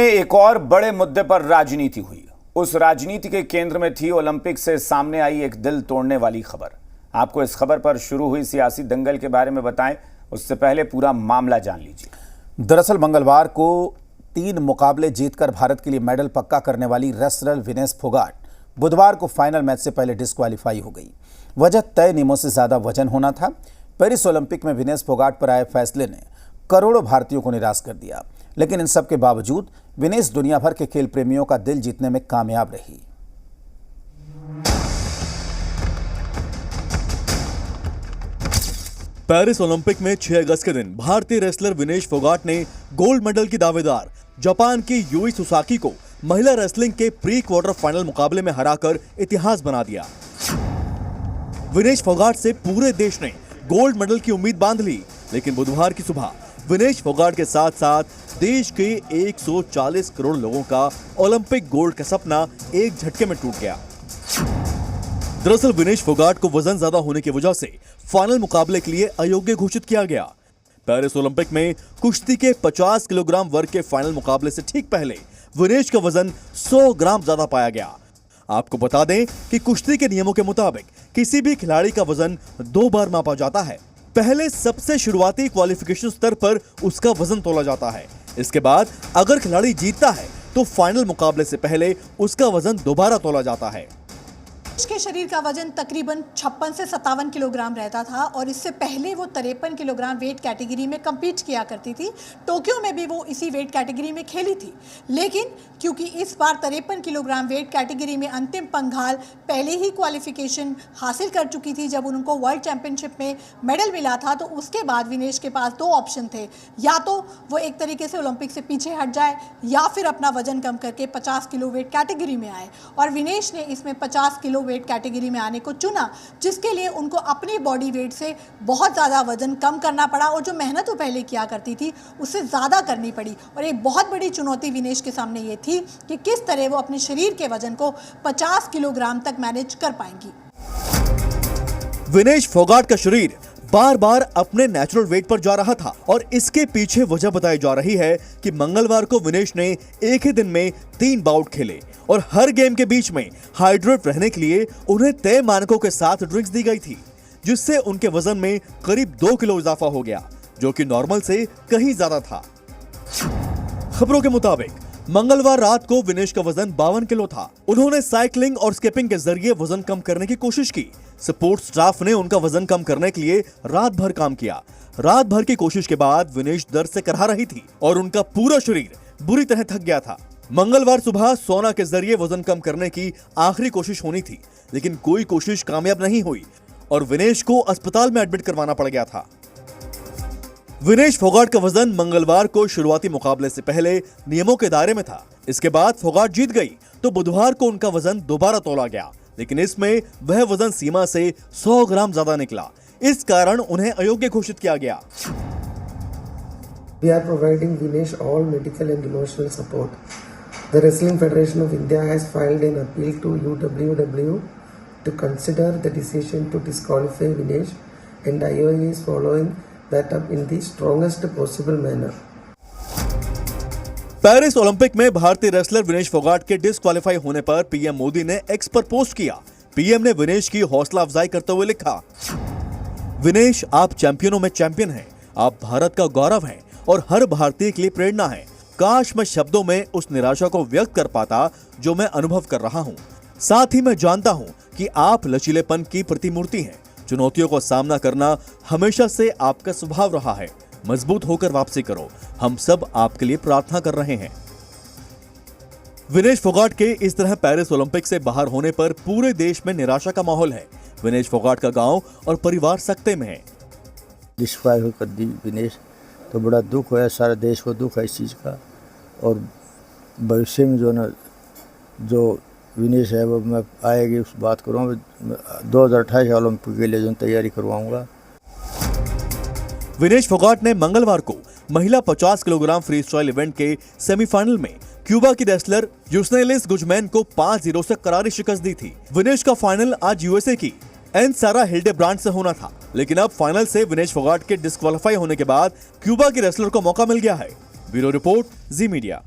एक और बड़े मुद्दे पर राजनीति हुई। उस राजनीति के केंद्र में थी ओलंपिक से सामने आई एक दिल तोड़ने वाली खबर। आपको इस खबर पर शुरू हुई सियासी दंगल के बारे में बताएं, उससे पहले पूरा मामला जान लीजिए। दरअसल मंगलवार को 3 मुकाबले जीतकर भारत के लिए मेडल पक्का करने वाली रेसलर विनेश फोगाट बुधवार को फाइनल मैच से पहले डिस्क्वालीफाई हो गई। वजह तय नियमों से ज्यादा वजन होना था। पेरिस ओलंपिक में विनेश फोगाट पर आए फैसले ने करोड़ों भारतीयों को निराश कर दिया, लेकिन इन सब के बावजूद विनेश दुनिया भर के खेल प्रेमियों का दिल जीतने में कामयाब रही। पेरिस ओलंपिक में 6 अगस्त के दिन भारतीय रेसलर विनेश फोगाट ने गोल्ड मेडल की दावेदार जापान की यूई सुसाकी को महिला रेसलिंग के प्री क्वार्टर फाइनल मुकाबले में हराकर इतिहास बना दिया। विनेश फोगाट से पूरे देश ने गोल्ड मेडल की उम्मीद बांध ली, लेकिन बुधवार की सुबह विनेश फोगाट के साथ साथ देश के 140 करोड़ लोगों का ओलंपिक गोल्ड का सपना एक झटके में टूट गया। दरअसल विनेश फोगाट को वजन ज्यादा होने की वजह से फाइनल मुकाबले के लिए अयोग्य घोषित किया गया। पेरिस ओलंपिक में कुश्ती के 50 किलोग्राम वर्ग के फाइनल मुकाबले से ठीक पहले विनेश का वजन 100 ग्राम ज्यादा पाया गया। आपको बता दें कि कुश्ती के नियमों के मुताबिक किसी भी खिलाड़ी का वजन 2 बार मापा जाता है। पहले सबसे शुरुआती क्वालिफिकेशन स्तर पर उसका वजन तोला जाता है। इसके बाद अगर खिलाड़ी जीतता है तो फाइनल मुकाबले से पहले उसका वजन दोबारा तोला जाता है। उसके शरीर का वजन तकरीबन 56 से 57 किलोग्राम रहता था और इससे पहले वो 53 किलोग्राम वेट कैटेगरी में कम्पीट किया करती थी। टोक्यो में भी वो इसी वेट कैटेगरी में खेली थी, लेकिन क्योंकि इस बार 53 किलोग्राम वेट कैटेगरी में अंतिम पंघाल पहले ही क्वालिफिकेशन हासिल कर चुकी थी जब उनको वर्ल्ड चैंपियनशिप में मेडल मिला था, तो उसके बाद विनेश के पास 2 ऑप्शन थे। या तो वो एक तरीके से ओलंपिक से पीछे हट जाए या फिर अपना वजन कम करके 50 किलो वेट कैटेगरी में आए, और विनेश ने इसमें 50 किलो वेट कैटेगरी में आने को चुना, जिसके लिए उनको अपनी बॉडी वेट से बहुत ज़्यादा वजन कम करना पड़ा और जो मेहनत वो पहले किया करती थी उससे ज़्यादा करनी पड़ी। और एक बहुत बड़ी चुनौती विनेश के सामने ये थी कि किस तरह वो अपने शरीर के वजन को 50 किलोग्राम तक मैनेज कर पाएंगी। विनेश फोगाट का शरीर बार बार अपने नेचुरल वेट पर जा रहा था और इसके पीछे वजह बताई जा रही है कि मंगलवार को विनेश ने एक ही दिन में 3 बाउट खेले और हर गेम के बीच में हाइड्रेट रहने के लिए उन्हें तय मानकों के साथ ड्रिंक्स दी गई थी, जिससे उनके वजन में करीब 2 किलो इजाफा हो गया, जो कि नॉर्मल से कहीं ज्यादा था। खबरों के मुताबिक मंगलवार रात को विनेश का वजन 52 किलो था। उन्होंने साइकिलिंग और स्किपिंग के जरिए वजन कम करने की कोशिश की। सपोर्ट स्टाफ ने उनका वजन कम करने के लिए रात भर काम किया। रात भर की कोशिश के बाद विनेश दर्द से करहा रही थी और उनका पूरा शरीर बुरी तरह थक गया था। मंगलवार सुबह सोना के जरिए वजन कम करने की आखिरी कोशिश होनी थी, लेकिन कोई कोशिश कामयाब नहीं हुई और विनेश को अस्पताल में एडमिट करवाना पड़ गया था। विनेश फोगाट का वजन मंगलवार को शुरुआती मुकाबले से पहले नियमों के दायरे में था। इसके बाद फोगाट जीत गई तो बुधवार को उनका वजन दोबारा तोला गया, लेकिन इसमें वह वजन सीमा से 100 ग्राम ज्यादा निकला। इस कारण उन्हें अयोग्य घोषित किया गया। We are providing Vinesh all medical and emotional support. The Wrestling Federation of India has filed an appeal to UWW to consider the decision to disqualify Vinesh, and IOA is following that up in the strongest possible manner. Paris Olympic में भारतीय wrestler Vinesh Phogat के disqualify होने पर PM Modi ने x पर post किया। PM ने विनेश की हौसला अफजाई करते हुए लिखा, विनेश आप चैंपियनों में चैंपियन हैं, आप भारत का गौरव हैं और हर भारतीय के लिए प्रेरणा है। काश मैं शब्दों में उस निराशा को व्यक्त कर पाता जो मैं अनुभव कर रहा हूँ। साथ ही मैं जानता हूँ कि आप लचीलेपन की प्रतिमूर्ति हैं। चुनौतियों का सामना करना हमेशा से आपका स्वभाव रहा है। मजबूत होकर वापसी करो, हम सब आपके लिए प्रार्थना कर रहे हैं। विनेश फोगाट के इस तरह पेरिस ओलंपिक से बाहर होने पर पूरे देश में निराशा का माहौल है। विनेश फोगाट का गांव और परिवार सकते में है। डिस्क्वालीफाई कर दी विनेश, तो बड़ा दुख है, सारे देश को दुख है इस चीज़ का। और भविष्य में जो विनेश है वो मैं आएगी उस बात करूँगा। 2028 ओलंपिक के लिए जो तैयारी करवाऊंगा। विनेश फोगाट ने मंगलवार को महिला 50 किलोग्राम फ्री स्टाइल इवेंट के सेमीफाइनल में क्यूबा की रेसलर यूस्नेलिस गुजमैन को 5-0 से करारी शिकस्त दी थी। विनेश का फाइनल आज यूएसए की एन सारा हिल्डेब्रांड से होना था, लेकिन अब फाइनल से विनेश फोगाट के डिस्क्वालीफाई होने के बाद क्यूबा की रेसलर को मौका मिल गया है। ब्यूरो रिपोर्ट, जी मीडिया।